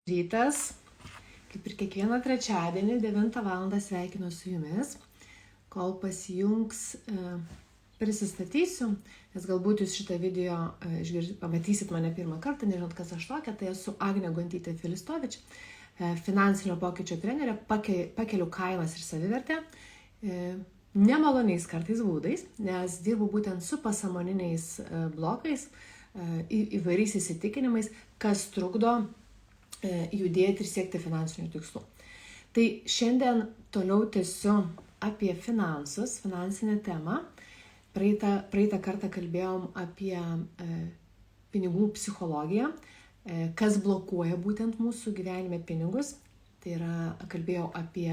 Rytas, kaip ir kiekvieną trečiadienį, 9 val. Sveikinu su jumis. Kol pasijungs, prisistatysiu, nes galbūt jūs šitą video pamatysit mane pirmą kartą, nežinot, kas aš tokia, tai esu Agnė Gontytė Filistovič, finansinio pokyčio trenerė, pakeliu kainas ir savivertę, nemaloniais kartais būdais, nes dirbu būtent su pasąmoniniais blokais, įvairiais įsitikinimais, kas trukdo judėti ir siekti finansinių tikslų. Tai šiandien toliau tęsiu apie finansus, finansinę temą. Praeitą kartą kalbėjom apie pinigų psichologiją, kas blokuoja būtent mūsų gyvenime pinigus. Tai yra, kalbėjau apie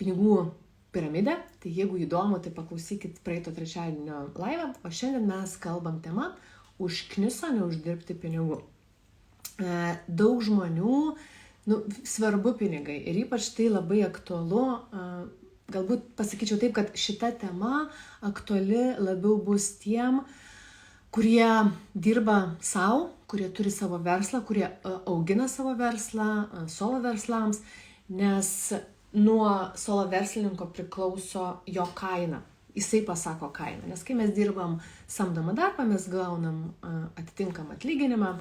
pinigų piramidę. Tai jeigu įdomu, tai paklausykit praeito trečiadienio laivą. O šiandien mes kalbam tema užkniso neuždirbti pinigų. Daug žmonių, svarbu pinigai ir ypač tai labai aktualu, galbūt pasakyčiau taip, kad šita tema aktuali labiau bus tiem, kurie dirba savo, kurie turi savo verslą, kurie augina savo verslą, solo verslams, nes nuo solo verslininko priklauso jo kaina. Jisai pasako kainą, nes kai mes dirbam samdomą darbą, mes gaunam atitinkamą atlyginimą.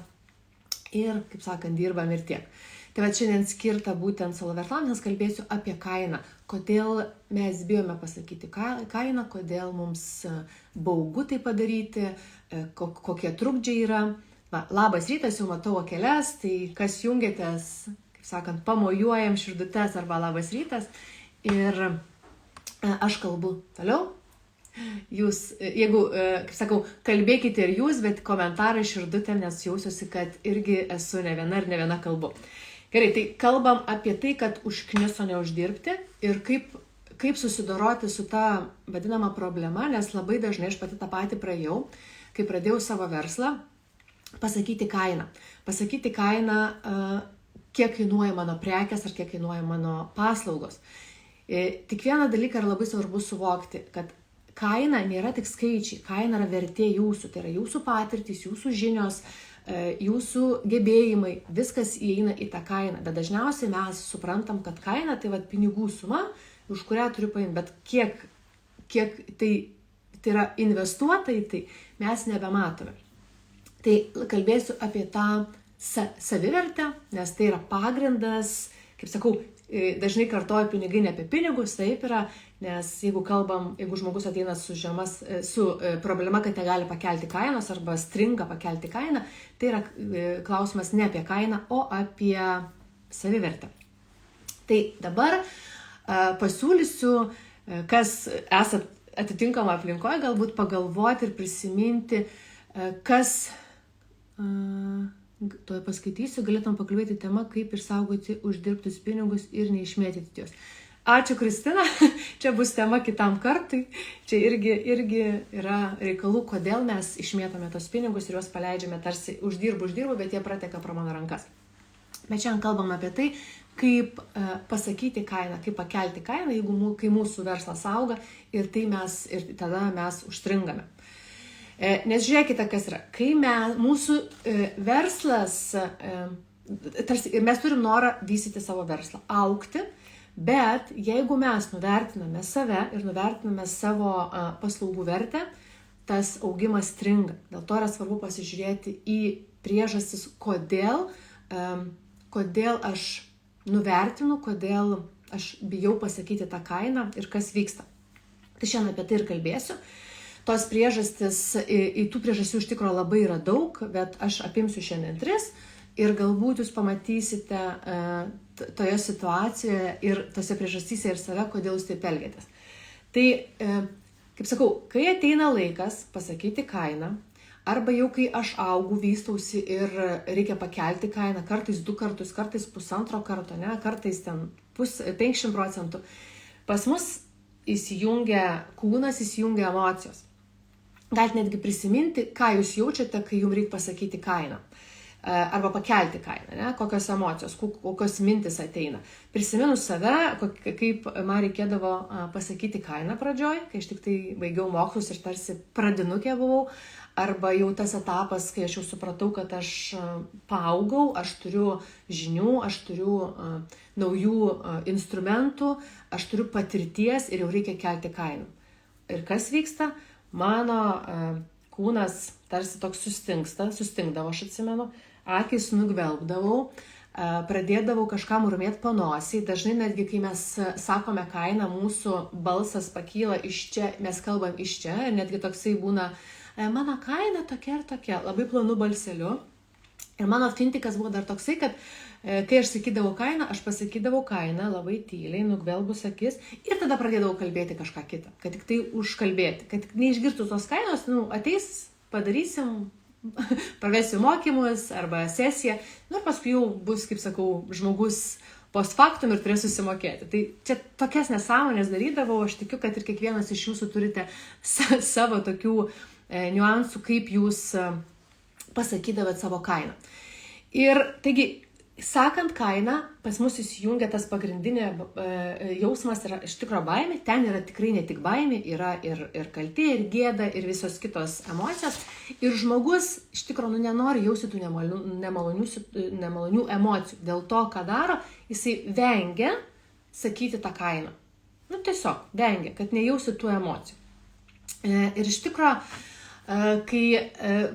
Ir, kaip sakant, dirbam ir tiek. Tai va šiandien skirta būtent solo verslams, nes kalbėsiu apie kainą. Kodėl mes bijome pasakyti kainą, kodėl mums baugu tai padaryti, kokie trukdžiai yra. Va, labas rytas, jau matau akeles, tai kas jungiatės, kaip sakant, pamojuojam širdutes arba labas rytas. Ir aš kalbu toliau. Jūs, jeigu, kaip sakau, kalbėkite ir jūs, bet komentarai širdutėm, nes jausiuosi, kad irgi esu ne viena ir ne viena kalbu. Gerai, tai kalbam apie tai, kad užkniso neuždirbti ir kaip susidoroti su ta vadinama problema, nes labai dažnai aš pati tą patį praėjau, kai pradėjau savo verslą, pasakyti kainą. Pasakyti kainą, kiek kainuoja mano prekės ar kiek kainuoja mano paslaugos. Tik vieną dalyką yra labai svarbu suvokti, kad kaina nėra tik skaičiai, kaina yra vertė jūsų, tai yra jūsų patirtys, jūsų žinios, jūsų gebėjimai, viskas įeina į tą kainą. Bet dažniausiai mes suprantam, kad kaina tai va pinigų suma, už kurią turiu paimti, bet kiek tai yra investuota į tai, mes nebematome. Tai kalbėsiu apie tą savivertę, nes tai yra pagrindas, kaip sakau, dažnai kartoju pinigai ne apie pinigus, taip yra, nes jeigu žmogus ateina su problema, kad negali pakelti kainos arba stringa pakelti kainą, tai yra klausimas ne apie kainą, o apie savivertę. Tai dabar pasiūlysiu, kas esat atitinkama aplinkoje, galbūt pagalvoti ir prisiminti, kas... Tuoj paskaitysiu, galėtum pakalbėti temą, kaip išsaugoti uždirbtus pinigus ir neišmėtyti juos. Ačiū, Kristina, čia bus tema kitam kartui. Čia irgi yra reikalų, kodėl mes išmėtome tos pinigus ir juos paleidžiame tarsi uždirbu, bet jie prateka pro mano rankas. Bet šiandien kalbam apie tai, kaip pasakyti kainą, kaip pakelti kainą, kai mūsų verslas auga ir tada mes užstringame. Nes žiūrėkite, kas yra. Kai mūsų verslas, mes turim norą vystyti savo verslą, augti, bet jeigu mes nuvertiname save ir nuvertiname savo paslaugų vertę, tas augimas stringa. Dėl to yra svarbu pasižiūrėti į priežastis, kodėl aš nuvertinu, kodėl aš bijau pasakyti tą kainą ir kas vyksta. Tai šiandien apie tai ir kalbėsiu. Tos priežastis, tų priežasčių iš tikrųjų labai yra daug, bet aš apimsiu šiandien 3 ir galbūt jūs pamatysite toje situacijoje ir tose priežastyse ir save, kodėl jūs taip elgiatės. Tai, kaip sakau, kai ateina laikas pasakyti kainą, arba jau kai aš augu, vystausi ir reikia pakelti kainą, kartais 2 kartus, kartais 1,5 karto, ne, kartais ten 50%, pas mus įsijungia kūnas, įsijungia emocijos. Galite netgi prisiminti, ką jūs jaučiate, kai jums reikia pasakyti kainą. arba pakelti kainą, ne? Kokios emocijos, kokios mintis ateina. Prisiminus save, kaip man reikėdavo pasakyti kainą pradžioj, kai aš tik tai baigiau mokslus ir tarsi pradinukė buvau, arba jau tas etapas, kai aš jau supratau, kad aš paaugau, aš turiu žinių, aš turiu naujų instrumentų, aš turiu patirties ir jau reikia kelti kainą. Ir kas vyksta? Mano kūnas tarsi toks sustingdavo, aš atsimenu, akis nugvelbdavau, pradėdavau kažką murmėti panosį. Dažnai netgi, kai mes sakome kainą, mūsų balsas pakyla iš čia, mes kalbam iš čia, ir netgi toksai būna, mano kaina tokia ir tokia, labai plonu balseliu. Ir mano fintikas buvo dar toksai, kad kai aš sakydavau kainą, aš pasakydavau kainą labai tyliai, nugvelbus akis, ir tada pradėdavau kalbėti kažką kitą, kad tik tai užkalbėti, kad neišgirstų tos kainos, ateis, padarysim, pravesiu mokymus arba sesiją, ir paskui jau bus, kaip sakau, žmogus post factum ir turės susimokėti. Tai čia tokias nesąmonės darydavau, aš tikiu, kad ir kiekvienas iš jūsų turite savo tokių niuansų, kaip jūs pasakydavot savo kainą. Ir taigi, sakant kainą, pas mus įsijungia tas pagrindinė jausmas yra iš tikro baimė, ten yra tikrai ne tik baimė, yra ir kaltė, ir gėda, ir visos kitos emocijos. Ir žmogus iš tikro nenori jausti tų nemalonių emocijų. Dėl to, ką daro, jisai vengia sakyti tą kainą. Tiesiog vengia, kad nejausti tų emocijų. Ir iš tikro,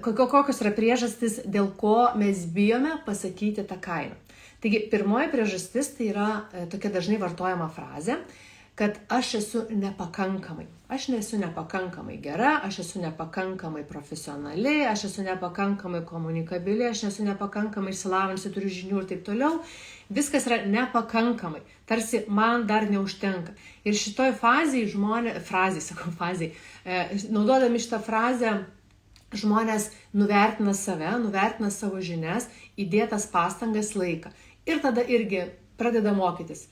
kokios yra priežastys, dėl ko mes bijome pasakyti tą kainą. Taigi, pirmoji priežastis tai yra tokia dažnai vartojama frazė, kad aš esu nepakankamai. Aš nesu nepakankamai gera, aš esu nepakankamai profesionali, aš esu nepakankamai komunikabili, aš esu nepakankamai išsilavinusi, turiu žinių ir taip toliau. Viskas yra nepakankamai, tarsi man dar neužtenka. Ir šitoj naudodami šitą frazę, žmonės nuvertina save, nuvertina savo žinias, įdėtas pastangas, laiką. Ir tada irgi pradeda mokytis.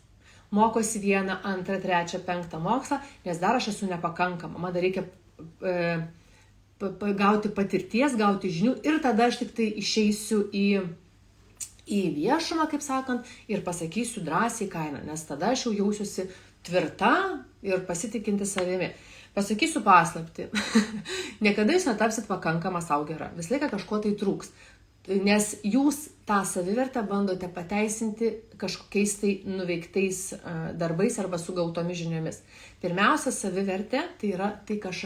Mokosi 1, 2, 3, 5 mokslą, nes dar aš esu nepakankama. Man dar reikia gauti patirties, gauti žinių, ir tada aš tik tai išeisiu į viešumą, kaip sakant, ir pasakysiu drąsiai kainą, nes tada aš jau jausiuosi tvirta ir pasitikinti savimi. Pasakysiu paslaptį. Niekada jūs netapsit pakankama sau gera. Visą laiką kažko tai trūks. Nes jūs tą savivertę bandote pateisinti kažkokiais tai nuveiktais darbais arba sugautomis žiniomis. Pirmiausia, savivertė tai yra tai, kas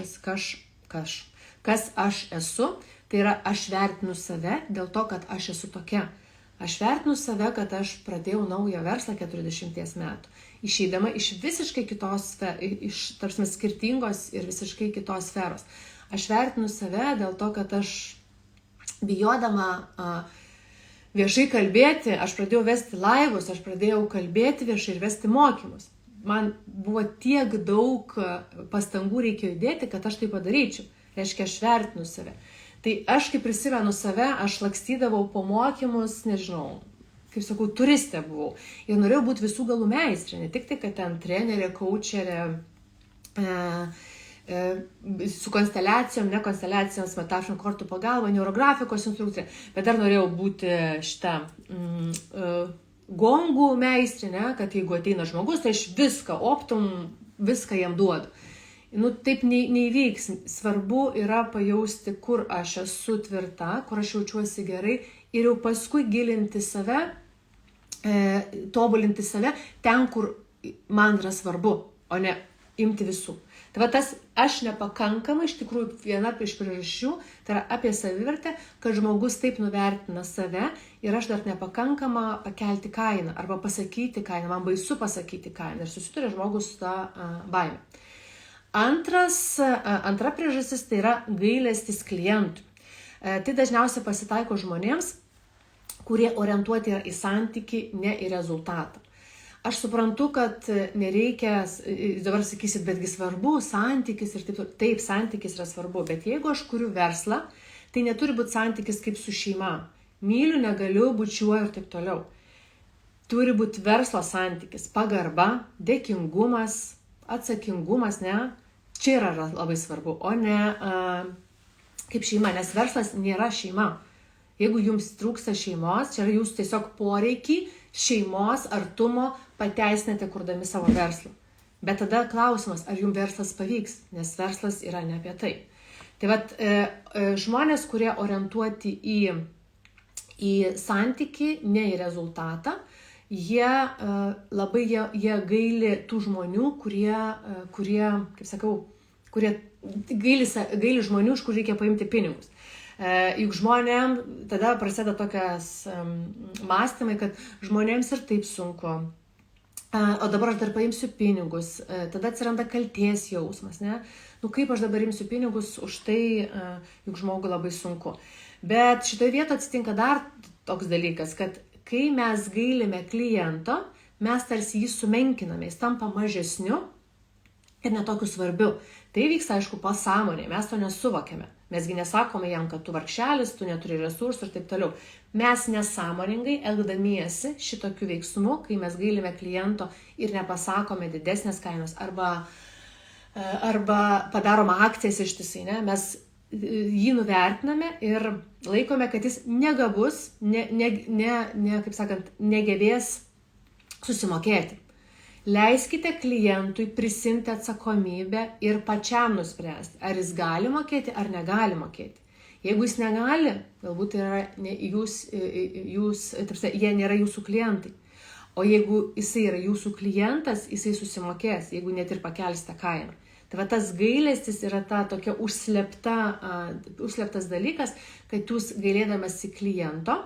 aš esu. Tai yra, aš vertinu save dėl to, kad aš esu tokia. Aš vertinu save, kad aš pradėjau naują verslą 40 metų. Išeidama iš visiškai kitos, iš tarsi skirtingos ir visiškai kitos sferos. Aš vertinu save dėl to, kad aš bijodama viešai kalbėti, aš pradėjau vesti laivus, aš pradėjau kalbėti viešai ir vesti mokymus. Man buvo tiek daug pastangų reikėjo įdėti, kad aš tai padaryčiau. Reiškia, aš vertinu save. Tai aš, kai prisimenu save, aš lakstydavau po mokymus, nežinau, kaip sakau, turistė buvau. Ir norėjau būti visų galų meistrė, ne tik tai, kad ten trenerė, kaučerė, su konsteliacijom, ne konsteliacijoms, metaforinių kortų pagalba, neurografikos instruktorė, bet dar norėjau būti šitą gongų meistrė, ne, kad jeigu ateina žmogus, tai aš viską viską jam duodu. Taip neįvyks. Svarbu yra pajausti, kur aš esu tvirta, kur aš jaučiuosi gerai, ir jau paskui gilinti save, tobulinti save ten, kur man yra svarbu, o ne imti visų. Tai va tas aš nepakankama, iš tikrųjų viena iš priežasčių, tai yra apie savivertę, kad žmogus taip nuvertina save ir aš dar nepakankama pakelti kainą arba pasakyti kainą, man baisu pasakyti kainą ir susituria žmogus su tą baimę. Antra priežastis tai yra gailestis klientų. Tai dažniausiai pasitaiko žmonėms, kurie orientuoti yra į santykį, ne į rezultatą. Aš suprantu, kad nereikia, dabar sakysit, betgi svarbu santykis ir taip, santykis yra svarbu, bet jeigu aš kuriu verslą, tai neturi būti santykis kaip su šeima. Myliu, negaliu, bučiuoju ir taip toliau. Turi būti verslo santykis, pagarba, dėkingumas, atsakingumas, ne? Čia yra labai svarbu, o ne kaip šeima, nes verslas nėra šeima. Jeigu jums trūksta šeimos, čia yra jūsų tiesiog poreikį šeimos artumo pateisinate kurdami savo verslą. Bet tada klausimas, ar jums verslas pavyks, nes verslas yra ne apie tai. Tai vat žmonės, kurie orientuoti į santykį, ne į rezultatą, jie gaili tų žmonių, kurie, kaip sakau, kurie gaili žmonių, iš kur reikia paimti pinigus. Juk žmonėm tada prasideda tokias mąstymai, kad žmonėms ir taip sunku. O dabar aš dar paimsiu pinigus, tada atsiranda kaltės jausmas, ne? Nu kaip aš dabar imsiu pinigus už tai, juk žmogui labai sunku. Bet šitoje vietoje atsitinka dar toks dalykas, kad kai mes gailime kliento, mes tarsi jį sumenkiname, jis tampa mažesniu ir netokiu svarbiu. Tai vyksta, aišku, pasąmonėje, mes to nesuvokiame. Mesgi nesakome jam, kad tu vargšelis, tu neturi resursų ir taip toliau. Mes nesąmoningai elgdamiesi šitokiu veiksmu, kai mes gailime kliento ir nepasakome didesnės kainos arba padaroma akcijas ištisai, ne? Mes jį nuvertiname ir laikome, kad jis negabus, kaip sakant, negebės susimokėti. Leiskite klientui prisimti atsakomybę ir pačiam nuspręsti, ar jis gali mokėti ar negali mokėti. Jeigu jis negali, galbūt jie nėra jūsų klientai. O jeigu jisai yra jūsų klientas, jisai susimokės, jeigu net ir pakelsite kainą. Tai va tas gailestis yra ta tokia užslėptas dalykas, kad jūs gailėdamasi kliento,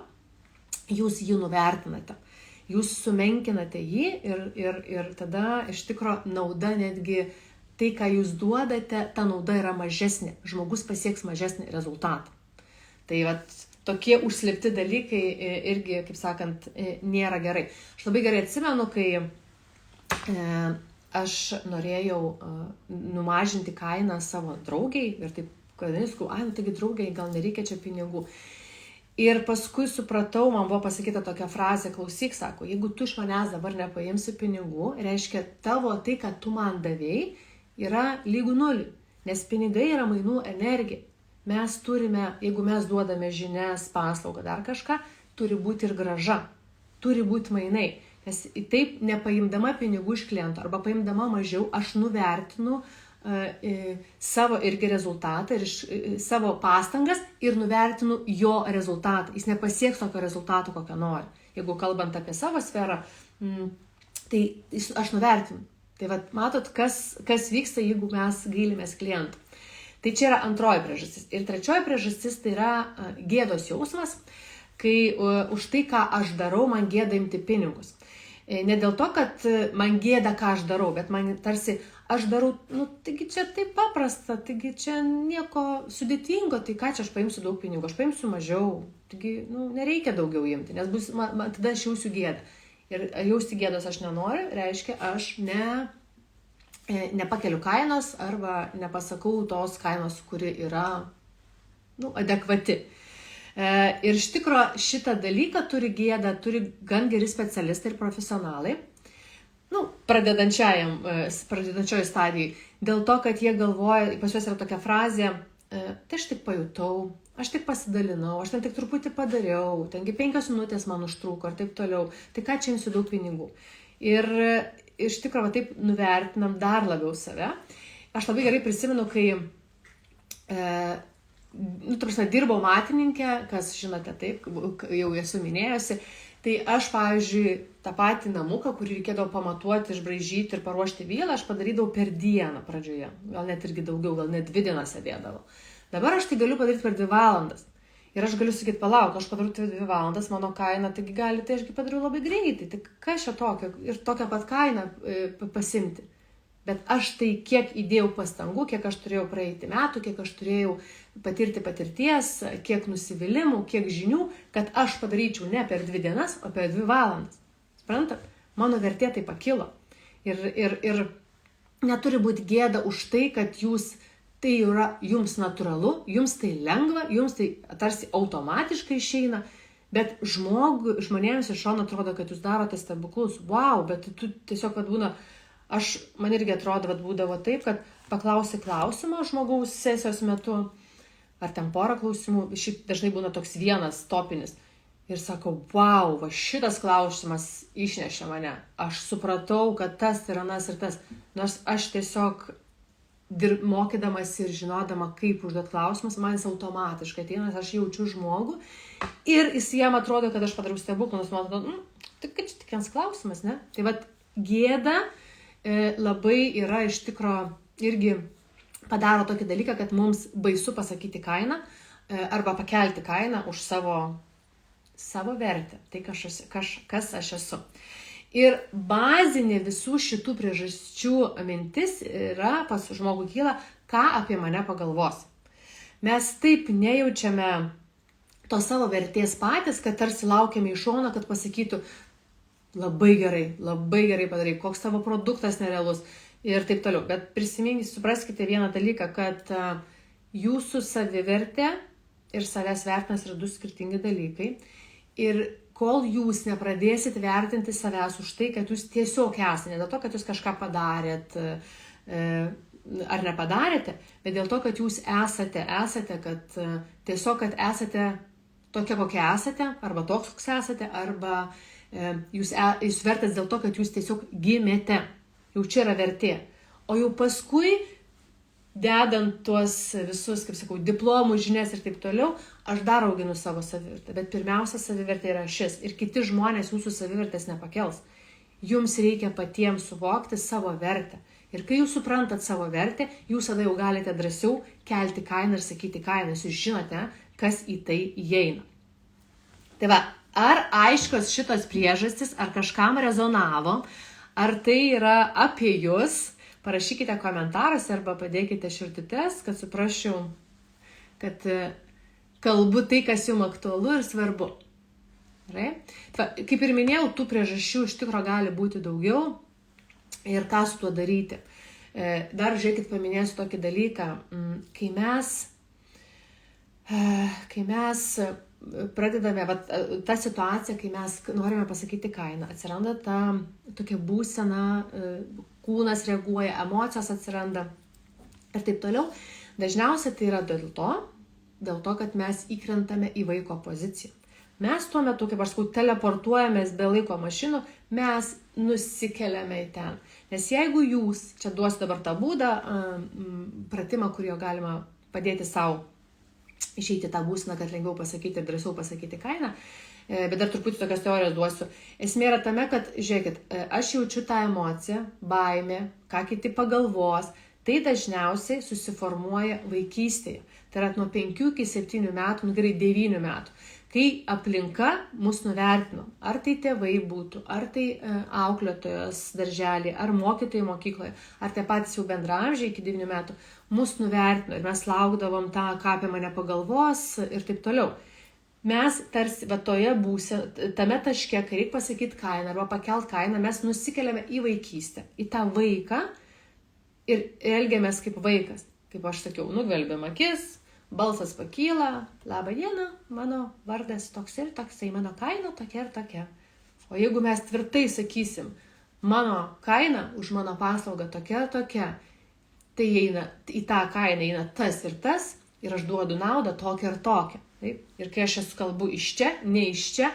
jūs jį nuvertinate. Jūs sumenkinate jį ir tada iš tikro nauda netgi tai, ką jūs duodate, ta nauda yra mažesnė. Žmogus pasieks mažesnį rezultatą. Tai vat tokie užslėpti dalykai irgi, kaip sakant, nėra gerai. Aš labai gerai atsimenu, kai aš norėjau numažinti kainą savo draugiai ir taip, kad sakau, taigi draugiai, gal nereikia čia pinigų. Ir paskui supratau, man buvo pasakyta tokia frazė, klausyk, sako, jeigu tu iš manęs dabar nepaimsi pinigų, reiškia tavo tai, kad tu man davėjai, yra lygų nuliui, nes pinigai yra mainų energija. Mes turime, jeigu mes duodame žinias, paslaugą, dar kažką, turi būti ir grąža, turi būti mainai. Nes taip, nepaimdama pinigų iš kliento arba paimdama mažiau, aš nuvertinu savo irgi rezultatą ir savo pastangas ir nuvertinu jo rezultatą. Jis nepasieks tokio rezultato, kokio nori. Jeigu kalbant apie savo sferą, tai aš nuvertinu. Tai vat, matot, kas vyksta, jeigu mes gailimės klientų. Tai čia yra antroji priežastis. Ir trečioji priežastis tai yra gėdos jausmas, kai už tai, ką aš darau, man gėda imti pinigus. Ne dėl to, kad man gėda, ką aš darau, bet man tarsi aš darau, taigi čia taip paprasta, taigi čia nieko sudėtingo, tai ką čia aš paimsiu daug pinigų, aš paimsiu mažiau, taigi nereikia daugiau imti, nes tada aš jausiu gėdą. Ir jausti gėdos aš nenoriu, reiškia, aš nepakeliu kainos arba nepasakau tos kainos, kuri yra adekvati. Ir iš tikro šitą dalyką turi gėdą, turi gan geri specialistai ir profesionalai, pradedančioji stadijai, dėl to, kad jie galvoja, pas juos yra tokia frazė, tai aš tik pajutau, aš tik pasidalinau, aš ten tik truputį padariau, tengi 5 minutės man užtruko ir taip toliau, tai ką čia imsiu daug pinigų. Ir iš tikrųjų taip nuvertinam dar labiau save. Aš labai gerai prisimenu, kai dirbau matininkė, kas žinote taip, jau esu minėjusi, tai aš, pavyzdžiui, tą patį namuką, kurį reikėdavo pamatuoti, išbraižyti ir paruošti vielą, aš padarydavau per dieną pradžioje, gal net irgi daugiau, gal net 2 dienas sėdėdavo. Dabar aš tai galiu padaryti per 2 valandas. Ir aš galiu sakyti, palauk, aš padarau 2 valandas, mano kaina, taigi gali, tai ašgi padariau labai greitai, tai kas čia tokio ir tokią pat kainą pasimti. Bet aš tai kiek įdėjau pastangų, kiek aš turėjau praeiti metų, kiek aš turėjau patirti patirties, kiek nusivylimų, kiek žinių, kad aš padaryčiau ne per 2 dienas, o per 2 valandas. Suprantat? Mano vertė tai pakilo. Ir neturi būti gėda už tai, kad tai yra jums natūralu, jums tai lengva, jums tai tarsi automatiškai išeina, bet žmonėms iš šono atrodo, kad jūs darote stebuklus. Wow, bet tu tiesiog būna, man irgi atrodo, būdavo taip, kad paklausi klausimą žmogaus sesijos metu, ar ten porą klausimų, šiaip dažnai būna toks vienas topinis. Ir sakau, wow, va šitas klausimas išnešė mane. Aš supratau, kad tas yra nas ir tas. Nors aš tiesiog mokydamas ir žinodama, kaip užduoti klausimus, man jis automatiškai ateina, nes aš jaučiu žmogų ir jis jam atrodo, kad aš padariau stebuklą, nors man atrodo, tai kaip čia tik vienas klausimas, ne? Tai vat gėda labai yra iš tikro irgi padaro tokį dalyką, kad mums baisu pasakyti kainą arba pakelti kainą už savo vertę, tai kas aš esu. Ir bazinė visų šitų priežasčių mintis yra, pas žmogų kyla, ką apie mane pagalvos. Mes taip nejaučiame to savo vertės patys, kad tarsi laukiame iš šono, kad pasakytų labai gerai padarai, koks tavo produktas nerealus ir taip toliau. Bet supraskite vieną dalyką, kad jūsų savivertė ir savęs vertinimas yra du skirtingi dalykai. Ir kol jūs nepradėsit vertinti savęs už tai, kad jūs tiesiog esate, ne dėl to, kad jūs kažką padarėt ar nepadarėte, bet dėl to, kad jūs esate, kad tiesiog, kad esate tokia, kokia esate, arba toks, koks esate, arba jūs vertas dėl to, kad jūs tiesiog gimėte. Jau čia yra vertė. O jau paskui dedant tuos visus, kaip sakau, diplomų, žinias ir taip toliau, aš dar auginu savo savivertę. Bet pirmiausia savivertė yra šis. Ir kiti žmonės jūsų savivertės nepakels. Jums reikia patiems suvokti savo vertę. Ir kai jūs suprantat savo vertę, jūs tada jau galite drąsiau kelti kainą ir sakyti kainą. Jūs žinote, kas į tai įeina. Tai va, ar aiškios šitos priežastys, ar kažkam rezonavo, ar tai yra apie jūs, parašykite komentaruose arba padėkite širdutes, kad suprasčiau, kad kalbu tai, kas jums aktualu ir svarbu. Kaip ir minėjau, tų priežasčių iš tikro gali būti daugiau ir ką su tuo daryti. Dar žiūrėkit, paminėsiu tokį dalyką. Kai mes pradedame, ta situacija, kai mes norime pasakyti kainą, atsiranda ta tokia būsena, kūnas reaguoja, emocijos atsiranda ir taip toliau. Dažniausiai tai yra dėl to, kad mes įkrentame į vaiko poziciją. Mes tuo metu, kaip aš sakau, teleportuojamės be laiko mašinų, mes nusikeliame į ten. Nes jeigu jūs, čia duosiu dabar tą būdą, pratimą, kurio galima padėti savo išeiti tą būseną, kad lengviau pasakyti ir drąsiau pasakyti kainą, bet dar truputį tokias teorijas duosiu. Esmė yra tame, kad, žiūrėkit, aš jaučiu tą emociją, baimę, ką kiti pagalvos, tai dažniausiai susiformuoja vaikystėje. Tai yra nuo 5 iki 7 metų, gerai 9 metų. Kai aplinka mus nuvertino, ar tai tėvai būtų, ar tai auklėtojos darželį, ar mokytojai mokykloje, ar tie patys jau bendraamžiai iki 9 metų, mus nuvertino ir mes laukdavom tą, ką apie mane pagalvos ir taip toliau. Mes tarsi tame taške, kai reikia pasakyti kainą arba pakelt kainą, mes nusikeliame į vaikystę, į tą vaiką ir elgiamės kaip vaikas. Kaip aš sakiau, nugvelbiam akis, balsas pakyla, laba diena, mano vardas toks ir toksai, mano kaina tokia ir tokia. O jeigu mes tvirtai sakysim, mano kaina už mano paslaugą tokia ir tokia, tai į tą kainą eina tas ir tas ir aš duodu naudą tokią ir tokią. Taip? Ir kai aš esu kalbu iš čia, ne iš čia,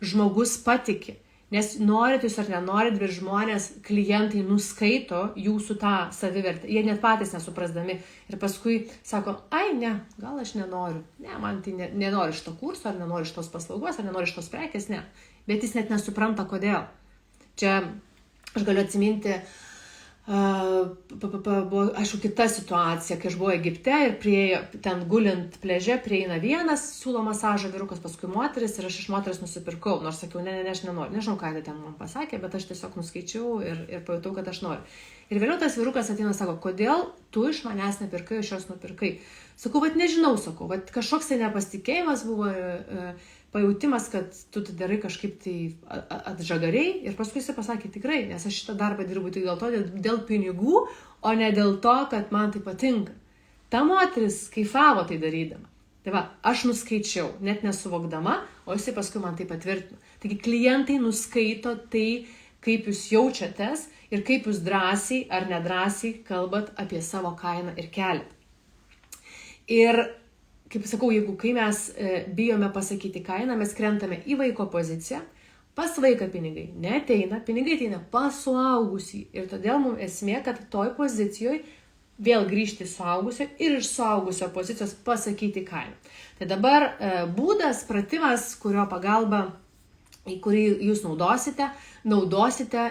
žmogus patiki. Nes norit jūs ar nenorit, bet žmonės, klientai nuskaito jūsų tą savivertę. Jie net patys nesuprasdami. Ir paskui sako, ai ne, gal aš nenoriu. Ne, man tai nenori iš to kurso, ar nenori iš tos paslaugos, ar nenori iš tos prekės, ne. Bet jis net nesupranta, kodėl. Čia aš galiu atsiminti, buvo, aišku, kita situacija, kai aš buvau Egipte ir priejo, ten gulint pliaže, prieina vienas, siūlo masažą vyrukas, paskui moteris ir aš iš moteris nusipirkau, nors sakiau, ne, aš nenoriu, nežinau, ką jie ten man pasakė, bet aš tiesiog nuskaičiau ir pajutau, kad aš noriu. Ir vėliau tas vyrukas ateina, sako, kodėl tu iš manęs nepirkai, iš jos nupirkai. Sakau, bet nežinau, sakau, bet kažkoks tai nepasitikėjimas buvo, pajautimas, kad tu tai darai kažkaip tai atžagariai ir paskui jis pasakė tikrai, nes aš šitą darbą dirbu tik dėl pinigų, o ne dėl to, kad man tai patinka. Ta moteris kaifavo tai darydama. Tai va, aš nuskaičiau, net nesuvokdama, o jisai paskui man tai patvirtino. Taigi klientai nuskaito tai, kaip jūs jaučiatės ir kaip jūs drąsiai ar nedrąsiai kalbat apie savo kainą ir kelią. Ir kaip sakau, jeigu kai mes bijome pasakyti kainą, mes krentame į vaiko poziciją, pas vaiką pinigai neateina, pinigai ateina pas suaugusį. Ir todėl mums esmė, kad toj pozicijoje vėl grįžti suaugusio ir iš suaugusio pozicijos pasakyti kainą. Tai dabar būdas, pratimas, kurio pagalba, į kurį jūs naudosite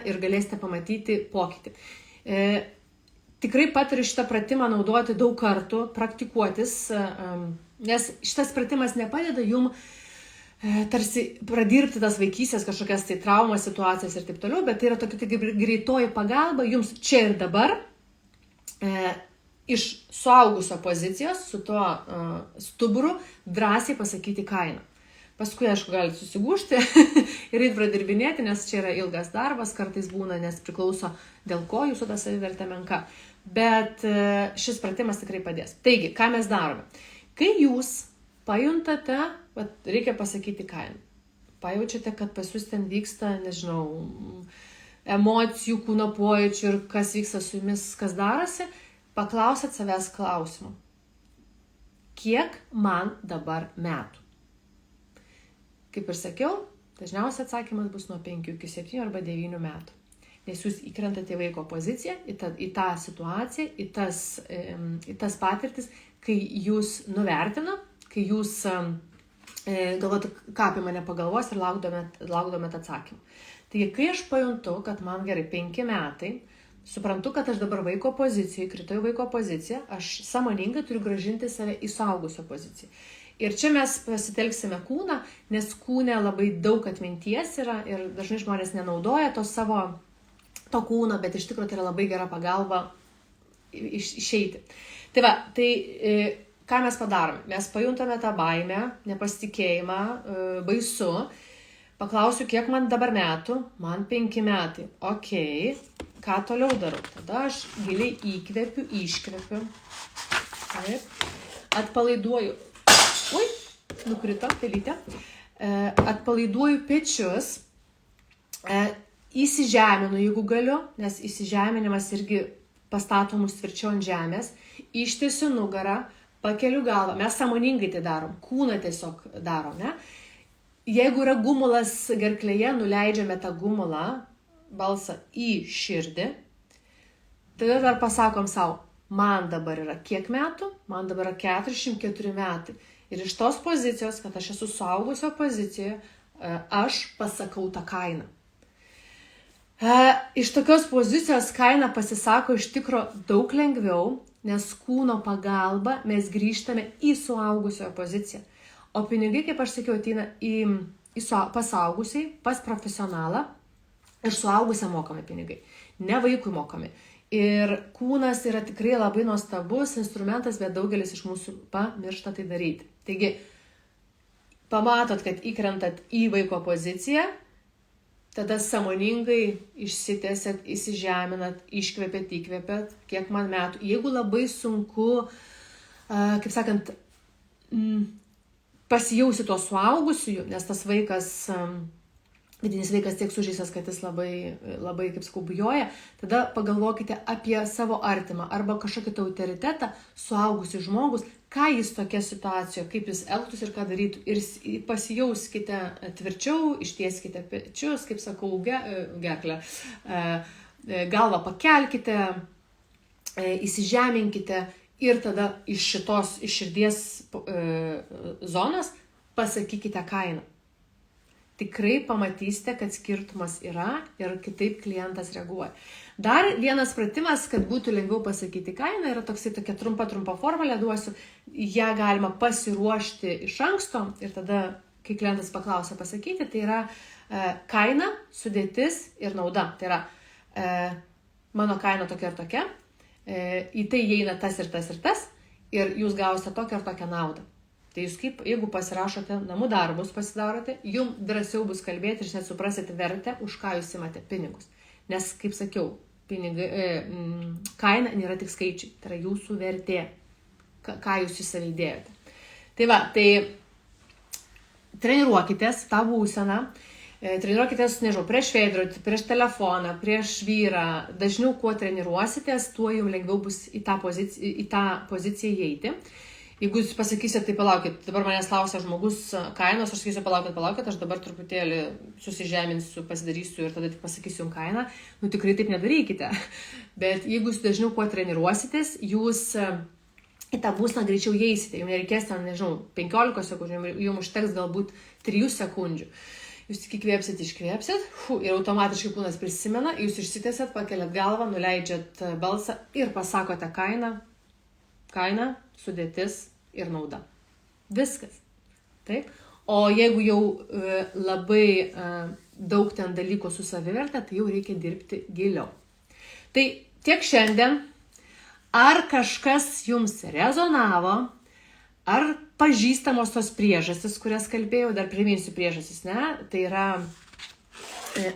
ir galėsite pamatyti pokytį. Tikrai patariu šitą pratimą naudoti daug kartų, praktikuotis, nes šitas pratimas nepadeda jum tarsi pradirbti tas vaikystės kažkokias tai traumas, situacijas ir taip toliau, bet tai yra tokia greitoji pagalba jums čia ir dabar iš suaugusio pozicijos su tuo stuburu drąsiai pasakyti kainą. Paskui, aišku, galite susigūžti ir pradirbinėti, nes čia yra ilgas darbas, kartais būna, nes priklauso dėl ko jūsų ta savivertė menka. Bet šis pratimas tikrai padės. Taigi, ką mes darome? Kai jūs pajuntate, reikia pasakyti kainą. Pajaučiate, kad pas jūs ten vyksta, nežinau, emocijų, kūno pojūčių ir kas vyksta su jumis, kas darosi, paklausėt savęs klausimų. Kiek man dabar metų? Kaip ir sakiau, dažniausiai atsakymas bus nuo 5 iki 7 arba 9 metų. Nes jūs įkrentate į vaiko poziciją, į tą situaciją, į tas patirtis, kai jūs nuvertino, kai jūs galvote, ką apie mane pagalvos ir laukdomėt atsakymą. Taigi, kai aš pajuntu, kad man gerai 5 metai, suprantu, kad aš dabar vaiko pozicijoje, kritau į vaiko poziciją, aš sąmoningai turiu grąžinti save į suaugusio poziciją. Ir čia mes pasitelksime kūną, nes kūne labai daug atminties yra ir dažnai žmonės nenaudoja to kūno, bet iš tikrųjų tai yra labai gera pagalba išeiti. Tai va, ką mes padarome? Mes pajuntame tą baimę, nepasitikėjimą, baisu. Paklausiu, kiek man dabar metų? Man 5 metai. Okei, ką toliau darau? Tada aš giliai įkvepiu, iškvepiu. Taip. Atpalaiduoju. Ui, nukrito pelytė. Atpalaiduoju pečius, įsižeminu, jeigu galiu, nes įsižeminimas irgi pastato mus tvirčiau ant žemės, ištiesiu nugarą, pakeliu galvą, mes sąmoningai tai darom, kūną tiesiog darom, ne? Jeigu yra gumulas gerklėje, nuleidžiame tą gumulą, balsą į širdį, tada dar pasakom savo, man dabar yra kiek metų? Man dabar yra 44 metai. Ir iš tos pozicijos, kad aš esu suaugusio pozicijoje, aš pasakau tą kainą. Iš tokios pozicijos kaina pasisako iš tikro daug lengviau, nes kūno pagalba mes grįžtame į suaugusiojo poziciją. O pinigai, kaip aš sakiau, ateina pas suaugusiai, pas profesionalą ir suaugusiam mokami pinigai, ne vaikui mokami. Ir kūnas yra tikrai labai nuostabus instrumentas, bet daugelis iš mūsų pamiršta tai daryti. Taigi, pamatot, kad įkrentat į vaiko poziciją, tada sąmoningai išsitęsėt, įsižeminat, iškvėpėt, įkvėpėt, kiek man metų. Jeigu labai sunku, kaip sakant, pasijausi tuo suaugusiu, nes tas vaikas, vidinis vaikas tiek sužeistas, kad jis labai, kaip sakau, bijoja, tada pagalvokite apie savo artimą arba kažkokį autoritetą, suaugusi žmogus, ką jis tokia situacija, kaip jis elgtųsi ir ką darytų. Ir pasijauskite tvirčiau, ištieskite pečius, kaip sakau, gerklę, galvą pakelkite, įsižeminkite ir tada iš širdies zonos pasakykite kainą. Tikrai pamatysite, kad skirtumas yra ir kitaip klientas reaguoja. Dar vienas pratimas, kad būtų lengviau pasakyti kainą, yra tokia trumpa formulė, duosiu, ją galima pasiruošti iš anksto ir tada, kai klientas paklausia pasakyti, tai yra kaina, sudėtis ir nauda. Tai yra mano kaina tokia ir tokia, į tai įeina tas ir tas ir tas ir jūs gausite tokią ir tokią naudą. Tai jūs jeigu pasirašote namų darbus, pasidarote, jums drąsiau bus kalbėti ir net suprasite vertę, už ką jūs imate pinigus. Nes, kaip sakiau, kaina nėra tik skaičiai, tai yra jūsų vertė, ką jūs į save įdėjote. Tai va, tai treniruokitės tą būseną, treniruokitės, nežinau, prieš veidrodį, prieš telefoną, prieš vyrą, dažniau kuo treniruositės, tuo jums lengviau bus į tą poziciją įeiti. Jeigu jūs pasakysit, tai palaukit, dabar manęs klausia žmogus kainos, aš sakysiu, palaukit, aš dabar truputėlį susižeminsiu, pasidarysiu ir tada tik pasakysiu jums kainą, nu tikrai taip nedarykite. Bet jeigu jūs dažniau kuo treniruositės, jūs į tą būseną greičiau įeisite, jums nereikės ten, nežinau, 15 sekundžių, jums užteks galbūt 3 sekundžių. Jūs tik įkvėpsit, iškvėpsit ir automatiškai kūnas prisimena, jūs išsitęsat, pakeliat galvą, nuleidžiat balsą ir pasakote kainą, sudėtis ir nauda. Viskas. Taip? O jeigu jau labai daug ten dalykų su savivertė, tai jau reikia dirbti giliau. Tai tiek šiandien. Ar kažkas jums rezonavo, ar pažįstamos tos priežastys, kurias kalbėjau, dar priminsiu priežastys, ne? Tai yra,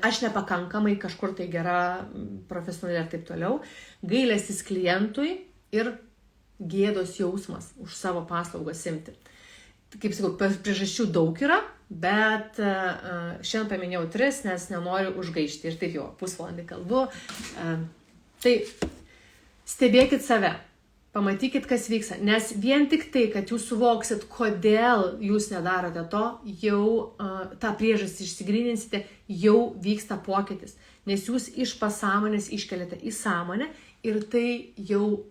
aš nepakankamai kažkur tai gera profesionaliai ir taip toliau, gailestis klientui ir gėdos jausmas už savo paslaugas imti. Kaip sakau, priežasčių daug yra, bet šiandien paminėjau 3, nes nenoriu užgaišti ir taip jau pusvalandį kalbu. Tai stebėkit save, pamatykit, kas vyksta, nes vien tik tai, kad jūs suvoksit, kodėl jūs nedarote to, jau tą priežastį išsigryninsite, jau vyksta pokytis, nes jūs iš pasąmonės iškeliate į sąmonę ir tai jau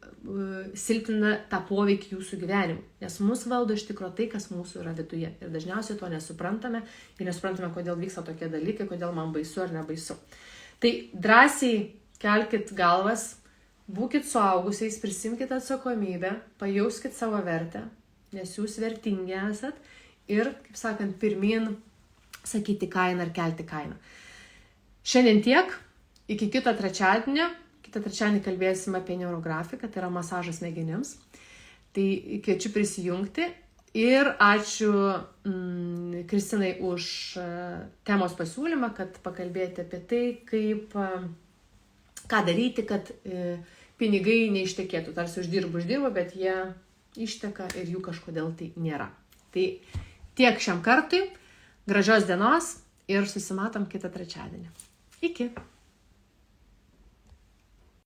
silpnina tą poveikį jūsų gyvenimui, nes mus valdo iš tikro tai, kas mūsų yra viduje ir dažniausiai to nesuprantame ir nesuprantame, kodėl vyksta tokie dalykai, kodėl man baisu ar nebaisu. Tai drąsiai kelkit galvas, būkit suaugusiais, prisimkite atsakomybę, pajauskit savo vertę, nes jūs vertingi esat ir, kaip sakant, pirmin sakyti kainą ir kelti kainą. Šiandien tiek, iki kito trečiadienio. Kitą trečiadienį kalbėsime apie neurografiką, tai yra masažas smegenims. Tai kviečiu prisijungti ir ačiū Kristinai už temos pasiūlymą, kad pakalbėti apie tai, ką daryti, kad pinigai neištekėtų. Tarsi uždirbu, bet jie išteka ir jų kažkodėl tai nėra. Tai tiek šiam kartui, gražios dienos ir susimatom kitą trečiadienį. Iki.